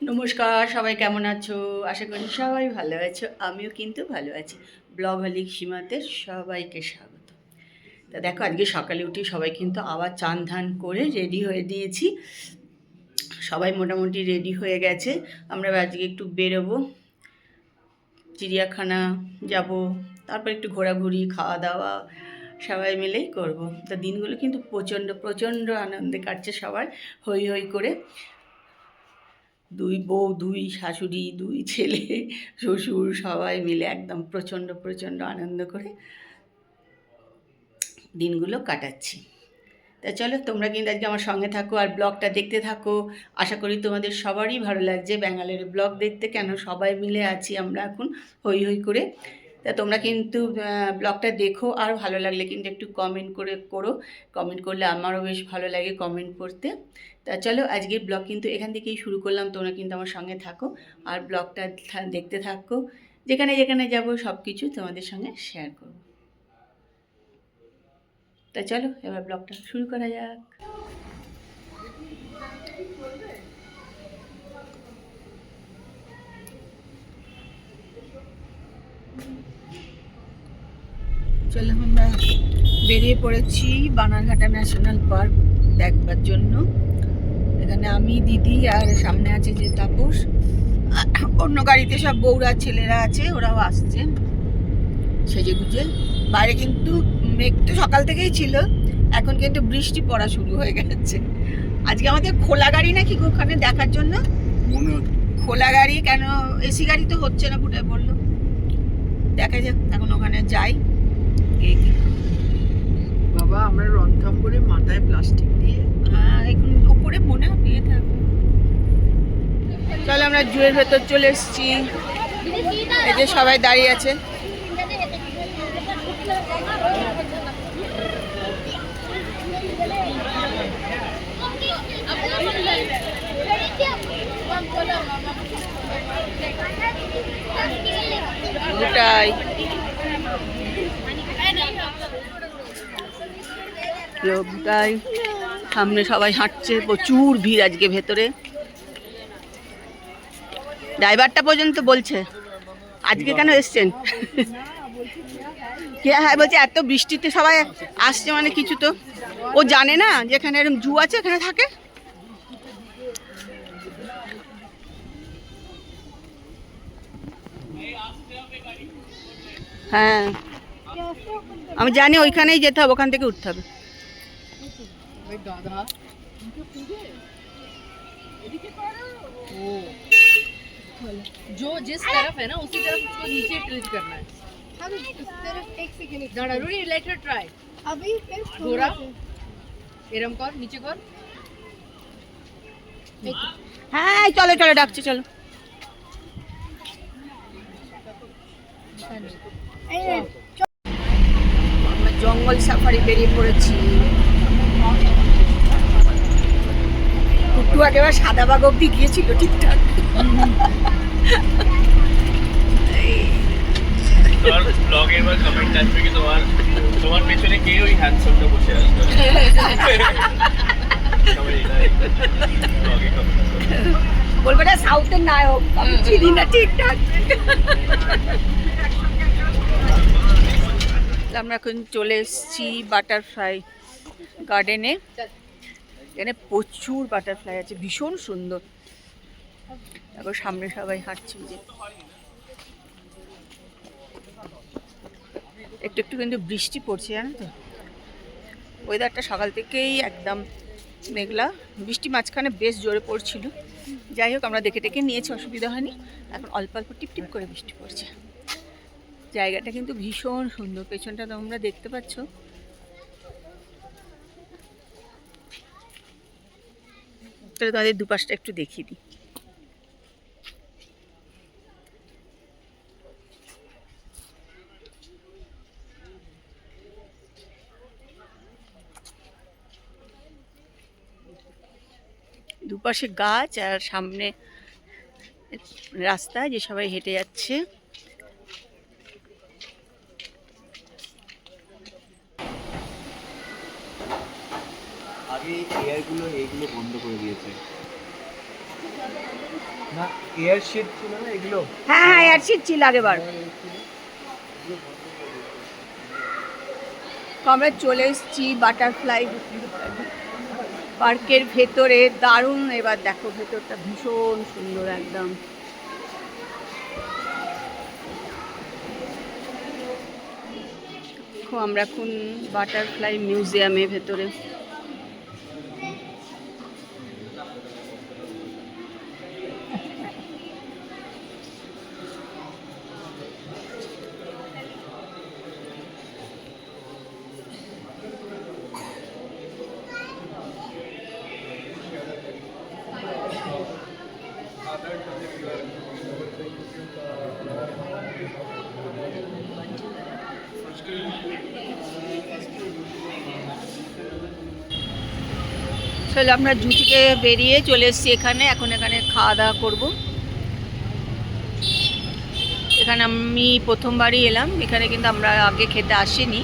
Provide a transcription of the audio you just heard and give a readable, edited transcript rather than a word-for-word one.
নমস্কার, সবাই কেমন আছো? আশা করি সবাই ভালো আছো। আমিও কিন্তু ভালো আছি। ব্লগহলিক সীমাতে সবাইকে স্বাগত। তা দেখো, আজকে সকালে উঠে সবাই কিন্তু আবার চান ধান করে রেডি হয়ে দিয়েছি। সবাই মোটামুটি রেডি হয়ে গেছে। আমরা আজকে একটু বেরোবো, চিড়িয়াখানা যাব, তারপর একটু ঘোরাঘুরি, খাওয়া দাওয়া সবাই মিলেই করব। তা দিনগুলো কিন্তু প্রচণ্ড প্রচণ্ড আনন্দে কাটছে সবার, হই হই করে। দুই বউ, দুই শাশুড়ি, দুই ছেলে, শ্বশুর সবাই মিলে একদম প্রচণ্ড প্রচণ্ড আনন্দ করে দিনগুলো কাটাচ্ছি। তা চলো, তোমরা কিন্তু আজকে আমার সঙ্গে থাকো আর ব্লগটা দেখতে থাকো। আশা করি তোমাদের সবারই ভালো লাগছে ব্যাঙ্গালোরের ব্লগ দেখতে, কেন সবাই মিলে আছি আমরা এখন হই হই করে। তা তোমরা কিন্তু ব্লগটা দেখো, আর ভালো লাগলে কিন্তু একটু কমেন্ট করো। কমেন্ট করলে আমারও বেশ ভালো লাগে কমেন্ট করতে। তা চলো, আজকের ব্লগ কিন্তু এখান থেকেই শুরু করলাম। তোমরা কিন্তু আমার সঙ্গে থাকো আর ব্লগটা দেখতে থাকো। যেখানে যেখানে যাব সব কিছু তোমাদের সঙ্গে শেয়ার করবো। তা চলো, এবার ব্লগটা শুরু করা যাক। চলো, আমরা বেরিয়ে পড়েছি বানারঘাটা ন্যাশনাল পার্ক দেখবার জন্য। এখানে আমি, দিদি আর সামনে আছে যে তাপস, অন্য গাড়িতে সব বউরা ছেলেরা আছে, ওরাও আসছে সেজে গুজে। বাইরে কিন্তু মেঘ তো সকাল থেকেই ছিল, এখন কিন্তু বৃষ্টি পড়া শুরু হয়ে গেছে। আজকে আমাদের খোলা গাড়ি নাকি ওখানে দেখার জন্য, খোলা গাড়ি কেন, এসি গাড়ি তো হচ্ছে না, ফুটে পড়লো। দেখা যাক, এখন ওখানে যাই। বাবা, আমরা রংথাম করে মাথায় প্লাস্টিক দিয়ে, হ্যাঁ এখন উপরে মনে হয় নিয়ে থাকবো। চলো, আমরা জুয়ের ভেতর চলে এসেছি। এই যে সবাই দাঁড়িয়ে আছে। ওটাই লোকটাই সামনে সবাই হাঁটছে, প্রচুর ভিড় আজকে ভেতরে। ড্রাইভারটা পর্যন্ত বলছে আজকে কেন এসছেন। হ্যাঁ বলছে, এত বৃষ্টিতে সবাই আসছে মানে কিছু তো ও জানে না, যেখানে এরকম জু আছে এখানে থাকে। হ্যাঁ আমি জানি, ওইখানেই যেতে হবে, ওখান থেকে উঠতে হবে। जो जिस तरफ है ना उसी तरफ उसको नीचे टिल्ट करना है। अब इस तरफ एक सेकंड जरूरी लेट हर ट्राई। अभी फिर घोड़ा एरम कर नीचे कर। হ্যাঁ চলো চলো, ডাকছি চলো। আমরা জঙ্গল সাফারি বেরিয়ে পড়েছি। একটু একেবারে সাদা বাগ অব্দি গিয়েছিল ঠিকঠাক। তোমার ব্লগের বা কমেন্ট আসবে কি তোমার পেছনে কে ওই হ্যান্ডসামটা বসে আসবে। বলবে না সাউথের নায়ক, আমি চিনি না ঠিকঠাক। আমরা এখন চলে এসেছি বাটারফ্লাই গার্ডেনে। এখানে প্রচুর বাটারফ্লাই আছে, ভীষণ সুন্দর। এখন সামনে সবাই হাঁটছে, যে একটু একটু কিন্তু বৃষ্টি পড়ছে, জানো তো। ওয়েদারটা সকাল থেকেই একদম মেঘলা, বৃষ্টি মাঝখানে বেশ জোরে পড়ছিল। যাই হোক, আমরা দেখে টেকে নিয়েছি, অসুবিধা হয়নি। এখন অল্প অল্প টিপ টিপ করে বৃষ্টি পড়ছে। জায়গাটা কিন্তু ভীষণ সুন্দর, পেছনটা তোমরা দেখতে পাচ্ছ। তাহলে তাদের দুপাশটা একটু দেখিয়ে দিই। দুপাশে গাছ আর সামনে রাস্তা, যে সবাই হেঁটে যাচ্ছে। আগে এই এয়ারগুলো এইগুলো বন্ধ করে দিয়েছে। না এয়ার শিট ছিল না এগুলো? হ্যাঁ হ্যাঁ এয়ারশিট ছিল আগেবার। আমরা চলে এসেছি বাটারফ্লাই পার্কের ভেতরে। দারুণ, এবার দেখো ভেতরটা ভীষণ সুন্দর একদম। আমরা এখন বাটারফ্লাই মিউজিয়ামে ভেতরে। চলো আমরা জু থেকে বেরিয়ে চলে এসেছি এখানে। এখন এখানে খাওয়া দাওয়া করবো। এখানে আমি প্রথমবারই এলাম, এখানে কিন্তু আমরা আগে খেতে আসিনি।